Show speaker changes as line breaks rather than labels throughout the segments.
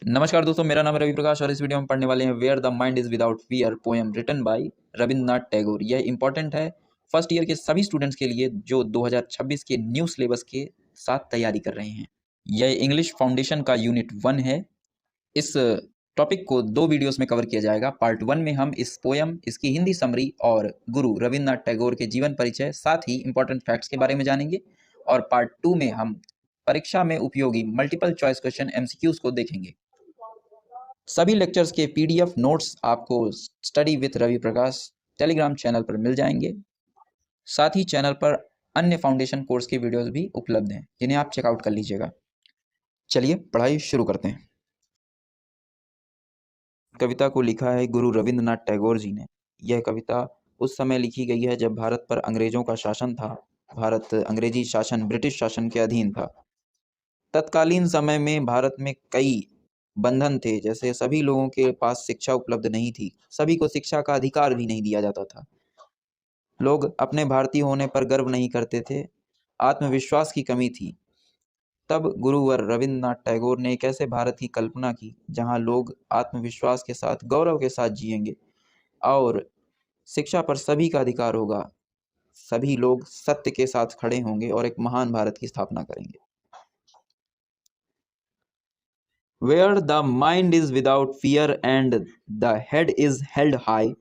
नमस्कार दोस्तों, मेरा नाम है रवि प्रकाश और इस वीडियो में पढ़ने वाले हैं where the mind is without fear, poem written by Rabindranath Tagore. यह इंपॉर्टेंट है फर्स्ट ईयर के सभी स्टूडेंट्स के लिए जो 2026 के न्यू सिलेबस के साथ तैयारी कर रहे हैं। यह इंग्लिश फाउंडेशन का यूनिट 1 है। इस टॉपिक को 2 वीडियोस में कवर किया जाएगा। पार्ट 1 में हम इस पोएम, इसकी हिंदी समरी और गुरु रविंद्रनाथ टैगोर के जीवन परिचय, साथ ही इंपॉर्टेंट फैक्ट्स के बारे में जानेंगे। और पार्ट 2 में हम परीक्षा में उपयोगी मल्टीपल चॉइस क्वेश्चन MCQs को देखेंगे। सभी लेक्चर्स के PDF नोट्स आपको study with Ravi Prakash Telegram channel पर मिल जाएंगे। साथ ही चैनल पर अन्य फाउंडेशन कोर्स की वीडियोस भी उपलब्ध हैं, जिन्हें आप चेकआउट कर लीजिएगा। चलिए पढ़ाई शुरू करते हैं। कविता को लिखा है गुरु रविंद्रनाथ टैगोर जी ने। यह कविता उस समय लिखी गई है जब भारत पर अंग्रेजों का शासन था। भारत अंग्रेजी शासन, ब्रिटिश शासन के अधीन था। तत्कालीन समय में भारत में कई बंधन थे, जैसे सभी लोगों के पास शिक्षा उपलब्ध नहीं थी, सभी को शिक्षा का अधिकार भी नहीं दिया जाता था। लोग अपने भारतीय होने पर गर्व नहीं करते थे, आत्मविश्वास की कमी थी। तब गुरुवर रविंद्रनाथ टैगोर ने एक ऐसे भारत की कल्पना की जहां लोग आत्मविश्वास के साथ, गौरव के साथ जिएंगे और शिक्षा पर सभी का अधिकार होगा। सभी लोग सत्य के साथ खड़े होंगे और एक महान भारत की स्थापना करेंगे। Where the mind is without fear and the head is held high,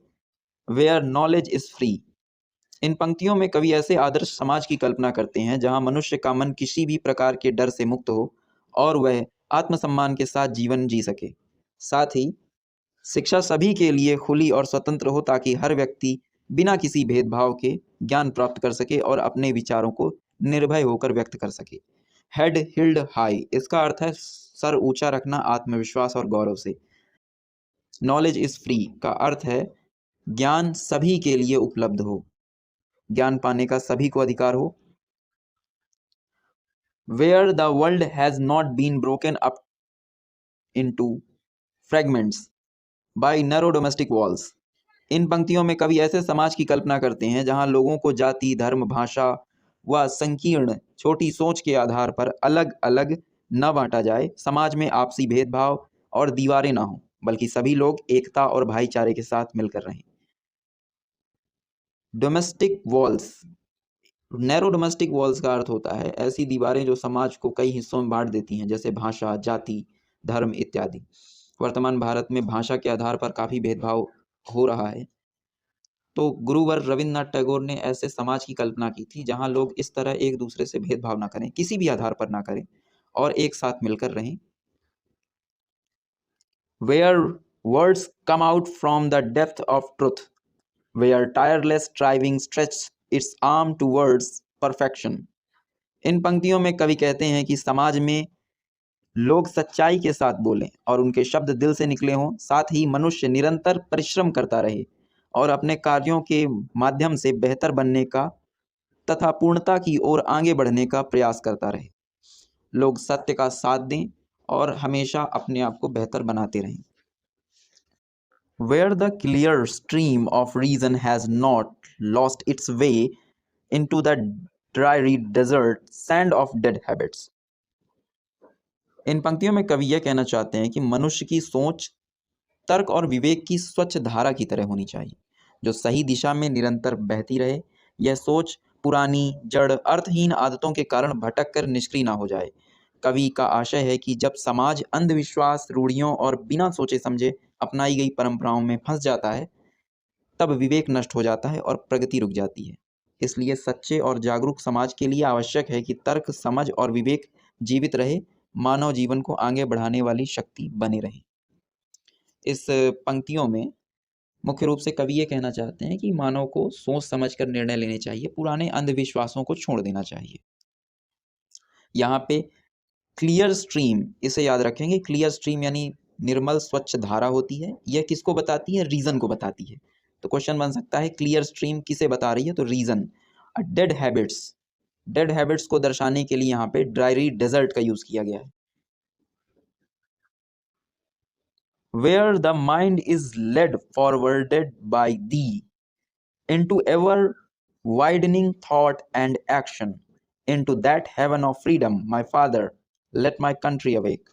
where knowledge is free। इन पंक्तियों में कवि ऐसे आदर्श समाज की कल्पना करते हैं जहां मनुष्य का मन किसी भी प्रकार के डर से मुक्त हो और वह आत्मसम्मान के साथ जीवन जी सके। साथ ही शिक्षा सभी के लिए खुली और स्वतंत्र हो ताकि हर व्यक्ति बिना किसी भेदभाव के ज्ञान प्राप्त कर सके और अपने विचारों को निर्भय होकर व्यक्त कर सके। हेड हिल्ड हाई, इसका अर्थ है सर ऊंचा रखना आत्मविश्वास और गौरव से। नॉलेज इज फ्री का अर्थ है ज्ञान सभी के लिए उपलब्ध हो, ज्ञान पाने का सभी को अधिकार हो। Where the world has not been broken up into fragments by narrow domestic walls। इन पंक्तियों में कवि ऐसे समाज की कल्पना करते हैं जहां लोगों को जाति, धर्म, भाषा व संकीर्ण छोटी सोच के आधार पर अलग अलग न बांटा जाए। समाज में आपसी भेदभाव और दीवारें ना हो, बल्कि सभी लोग एकता और भाईचारे के साथ मिलकर रहें। Domestic walls, narrow domestic walls का अर्थ होता है ऐसी दीवारें जो समाज को कई हिस्सों में बांट देती हैं, जैसे भाषा, जाति, धर्म इत्यादि। वर्तमान भारत में भाषा के आधार पर काफ़ी भेदभाव हो रहा है। तो गुरुवर रविंद्रनाथ टैगोर ने ऐसे समाज की कल्पना की थी जहां लोग इस तरह एक दूसरे से भेदभाव ना करें, किसी भी आधार पर ना करें और एक साथ मिलकर रहें। Where words come out from the depth of truth, where tireless striving stretches its arm towards perfection। इन पंक्तियों में कवि कहते हैं कि समाज में लोग सच्चाई के साथ बोलें और उनके शब्द दिल से निकले हों। साथ ही मनुष्य निरंतर परिश्रम करता रहे और अपने कार्यों के माध्यम से बेहतर बनने का तथा पूर्णता की ओर आगे बढ़ने का प्रयास करता रहे। लोग सत्य का साथ दें और हमेशा अपने आप को बेहतर बनाते रहें। Where the clear stream of reason has not lost its way into the dreary desert sand of dead habits। इन पंक्तियों में कवि यह कहना चाहते हैं कि मनुष्य की सोच तर्क और विवेक की स्वच्छ धारा की तरह होनी चाहिए, जो सही दिशा में निरंतर बहती रहे। यह सोच पुरानी, जड़, अर्थहीन आदतों के कारण भटक कर निष्क्रिय ना हो जाए। कवि का आशय है कि जब समाज अंधविश्वास, रूढ़ियों और बिना सोचे समझे अपनाई गई परंपराओं में फंस जाता है, तब विवेक नष्ट हो जाता है और प्रगति रुक जाती है। इसलिए सच्चे और जागरूक समाज के लिए आवश्यक है कि तर्क, समझ और विवेक जीवित रहे, मानव जीवन को आगे बढ़ाने वाली शक्ति बने रहे। इस पंक्तियों में मुख्य रूप से कवि ये कहना चाहते हैं कि मानव को सोच समझकर निर्णय लेने चाहिए, पुराने अंधविश्वासों को छोड़ देना चाहिए। यहाँ पे क्लियर स्ट्रीम, इसे याद रखेंगे, क्लियर स्ट्रीम यानी निर्मल स्वच्छ धारा होती है। यह किसको बताती है? रीजन को बताती है। तो क्वेश्चन बन सकता है क्लियर स्ट्रीम किसे बता रही है? तो reason. Dead habits, dead habits को दर्शाने के लिए यहाँ पे ड्राई डेजर्ट का यूज किया गया है। Where the mind is led forwarded by thee into ever widening thought and action, into that heaven of freedom, my father, let my country awake।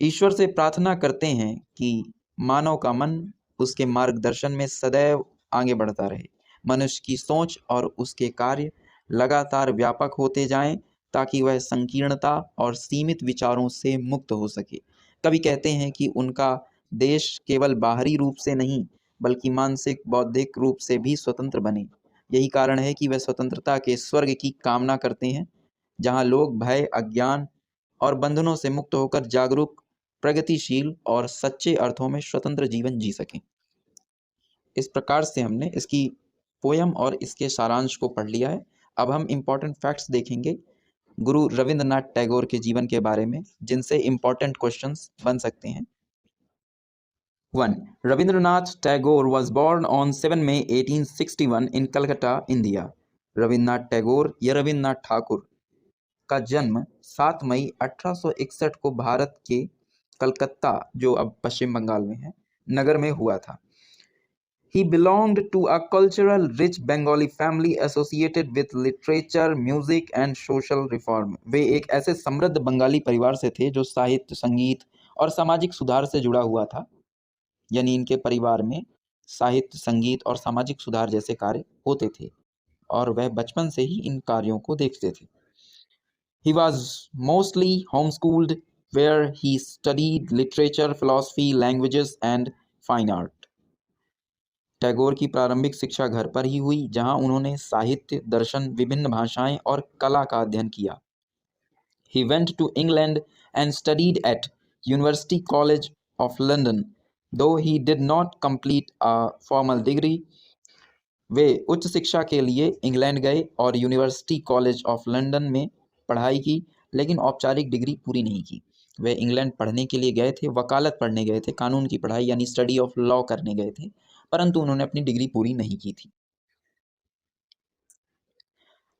ईश्वर से प्रार्थना करते हैं कि मानव का मन उसके मार्गदर्शन में सदैव आगे बढ़ता रहे, मनुष्य की सोच और उसके कार्य लगातार व्यापक होते जाएं ताकि वह संकीर्णता और सीमित विचारों से मुक्त हो सके। कवि कहते हैं कि उनका देश केवल बाहरी रूप से नहीं बल्कि मानसिक बौद्धिक रूप से भी स्वतंत्र बने। यही कारण है कि वह स्वतंत्रता के स्वर्ग की कामना करते हैं जहां लोग भय, अज्ञान और बंधनों से मुक्त होकर जागरूक, प्रगतिशील और सच्चे अर्थों में स्वतंत्र जीवन जी सकें। इस प्रकार से हमने इसकी पोयम और इसके सारांश को पढ़ लिया है। अब हम इम्पोर्टेंट फैक्ट्स देखेंगे गुरु रविंद्रनाथ टैगोर के जीवन के बारे में, जिनसे इम्पोर्टेंट क्वेश्चंस बन सकते हैं। 1. Rabindranath Tagore was born on 7 May 1861 in Calcutta, India. Rabindranath Tagore या रविन्द्रनाथ ठाकुर का जन्म 7 मई 1861 को भारत के कलकत्ता, जो अब पश्चिम बंगाल में है, नगर में हुआ था। He belonged to a cultural rich Bengali family associated with literature, music and social reform. वे एक ऐसे समृद्ध बंगाली परिवार से थे जो साहित्य, संगीत और सामाजिक सुधार से जुड़ा हुआ था। यानी इनके परिवार में साहित्य, संगीत और सामाजिक सुधार जैसे कार्य होते थे और वह बचपन से ही इन कार्यों को देखते थे। He was mostly homeschooled where he studied literature, philosophy, languages and fine art. Tagore की प्रारंभिक शिक्षा घर पर ही हुई जहां उन्होंने साहित्य, दर्शन, विभिन्न भाषाएं और कला का अध्ययन किया। He went to England and studied at University College of London, though he did not complete a formal degree. वे उच्च शिक्षा के लिए इंग्लैंड गए और यूनिवर्सिटी कॉलेज ऑफ लंदन में पढ़ाई की, लेकिन औपचारिक डिग्री पूरी नहीं की। वे इंग्लैंड पढ़ने के लिए गए थे, वकालत पढ़ने गए थे, कानून की पढ़ाई यानी स्टडी ऑफ लॉ करने गए थे, परंतु उन्होंने अपनी डिग्री पूरी नहीं की थी।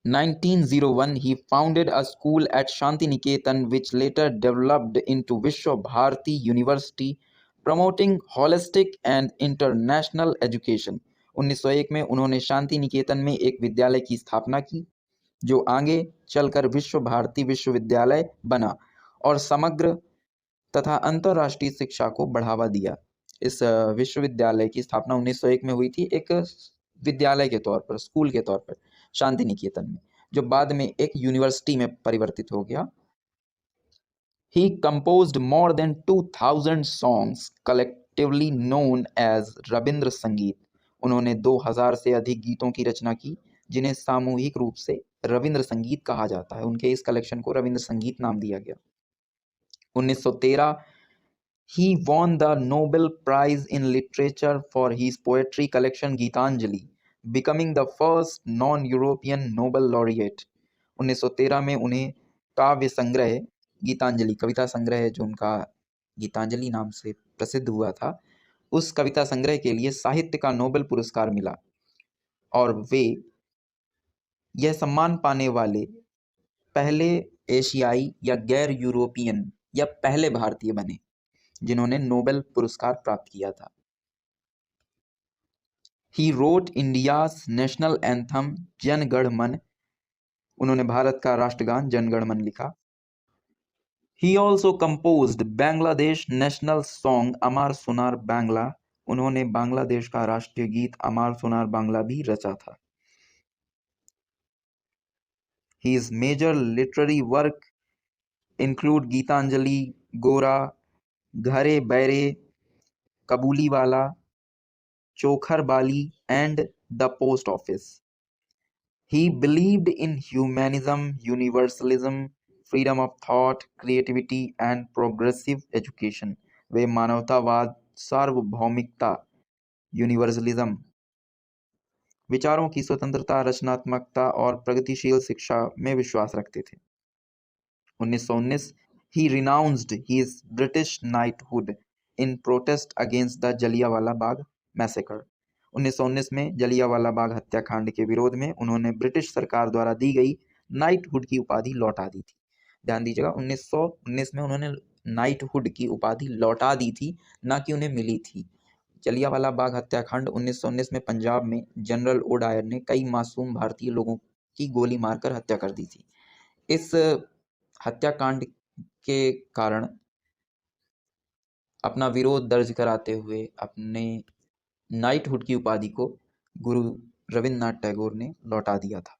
1901 he founded a school at Shantiniketan which later developed into Vishwa Bharati University, promoting holistic and international education. 1901 में उन्होंने शांति निकेतन में एक विद्यालय की स्थापना की जो आगे चलकर विश्व भारती विश्वविद्यालय बना और समग्र तथा अंतर्राष्ट्रीय शिक्षा को बढ़ावा दिया। इस विश्वविद्यालय की स्थापना 1901 में हुई थी, एक विद्यालय के तौर पर, स्कूल के तौर पर शांति निकेतन में, जो बाद में एक यूनिवर्सिटी में परिवर्तित हो गया। He composed more than 2000 songs collectively known as Ravindra संगीत। उन्होंने 2000 से अधिक गीतों की रचना की जिन्हें सामूहिक रूप से रविंद्र संगीत कहा जाता है। उनके इस कलेक्शन को रविंद्र संगीत नाम दिया गया। 1913 he won the Nobel Prize in Literature for his poetry collection Gitanjali, becoming the first non-European Nobel laureate. 1913 में उन्हें काव्य संग्रह गीतांजलि, कविता संग्रह जो उनका गीतांजलि नाम से प्रसिद्ध हुआ था, उस कविता संग्रह के लिए साहित्य का नोबेल पुरस्कार मिला और वे यह सम्मान पाने वाले पहले एशियाई या गैर यूरोपियन या पहले भारतीय बने जिन्होंने नोबेल पुरस्कार प्राप्त किया था। He wrote India's national anthem Jana Gana मन। उन्होंने भारत का राष्ट्रगान जन गण मन लिखा। He also composed Bangladesh national song अमार सुनार बांग्ला। उन्होंने बांग्लादेश का राष्ट्रीय गीत अमार सुनार बांग्ला भी रचा था। His major literary work include Geetanjali, गोरा, घरे बैरे, कबूलीवाला, चोखर बाली and the post office. He believed in humanism, universalism, freedom of thought, creativity and progressive education. वे मानवतावाद, सार्वभौमिकता, यूनिवर्सलिज्म, विचारों की स्वतंत्रता, रचनात्मकता और प्रगतिशील शिक्षा में विश्वास रखते थे। 1919 he renounced his British knighthood in protest against the Jallianwala Bagh massacre. 1919 में जलियांवाला बाग हत्याकांड के विरोध में उन्होंने ब्रिटिश सरकार द्वारा दी गई नाइटहुड की उपाधि लौटा दी थी। ध्यान दीजिएगा, 1919 में उन्होंने नाइटहुड की उपाधि लौटा दी थी, ना कि उन्हें मिली थी। जलियांवाला बाग हत्याकांड 1919 में पंजाब में जनरल ओ डायर ने कई मासूम भारतीय लोगों की गोली मारकर हत्या कर दी थी। इस हत्याकांड के कारण अपना विरोध दर्ज कराते हुए अपने नाइटहुड की उपाधि को गुरु रविंद्रनाथ टैगोर ने लौटा दिया था।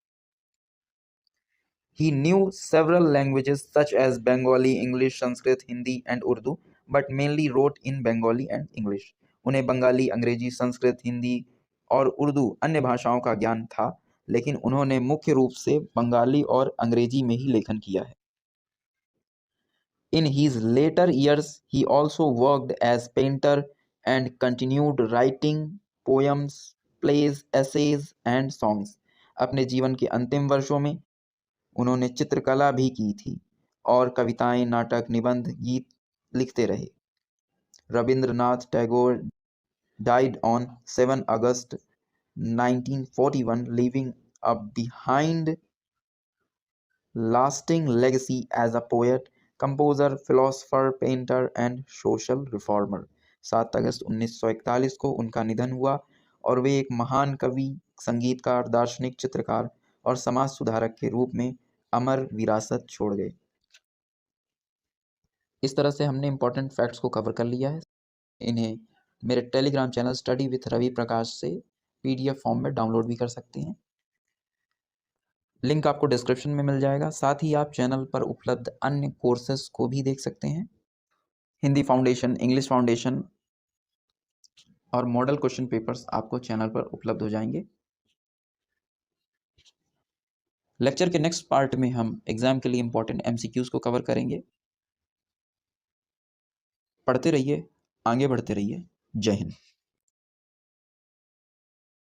He knew several languages such as Bengali, English, Sanskrit, Hindi and Urdu, but mainly wrote in Bengali and English. उन्हें बंगाली, अंग्रेजी, संस्कृत, हिंदी और उर्दू अन्य भाषाओं का ज्ञान था, लेकिन उन्होंने मुख्य रूप से बंगाली और अंग्रेजी में ही लेखन किया है। In his later years, he also worked as painter and continued writing poems, plays, essays and songs. अपने जीवन के अंतिम वर्षों में उन्होंने चित्रकला भी की थी और कविताएं, नाटक, निबंध, गीत लिखते रहे। Rabindranath Tagore died on 7 August 1941, leaving a behind lasting legacy as a poet, composer, philosopher, painter and social reformer. 7 अगस्त 1941 को उनका निधन हुआ और वे एक महान कवि, संगीतकार, दार्शनिक, चित्रकार और समाज सुधारक के रूप में अमर विरासत छोड़ गए। इस तरह से हमने इंपॉर्टेंट फैक्ट्स को कवर कर लिया है। इन्हें मेरे Telegram channel study with Ravi Prakash से पीडीएफ फॉर्म में डाउनलोड भी कर सकते हैं। लिंक आपको डिस्क्रिप्शन में मिल जाएगा। साथ ही आप चैनल पर उपलब्ध अन्य कोर्सेज को भी देख सकते हैं। हिंदी फाउंडेशन, इंग्लिश फाउंडेशन और मॉडल क्वेश्चन पेपर्स आपको चैनल पर उपलब्ध हो जाएंगे। लेक्चर के नेक्स्ट पार्ट में हम एग्जाम के लिए इंपॉर्टेंट एमसीक्यूज को कवर करेंगे। पढ़ते रहिए, आगे बढ़ते रहिए। जय हिंद।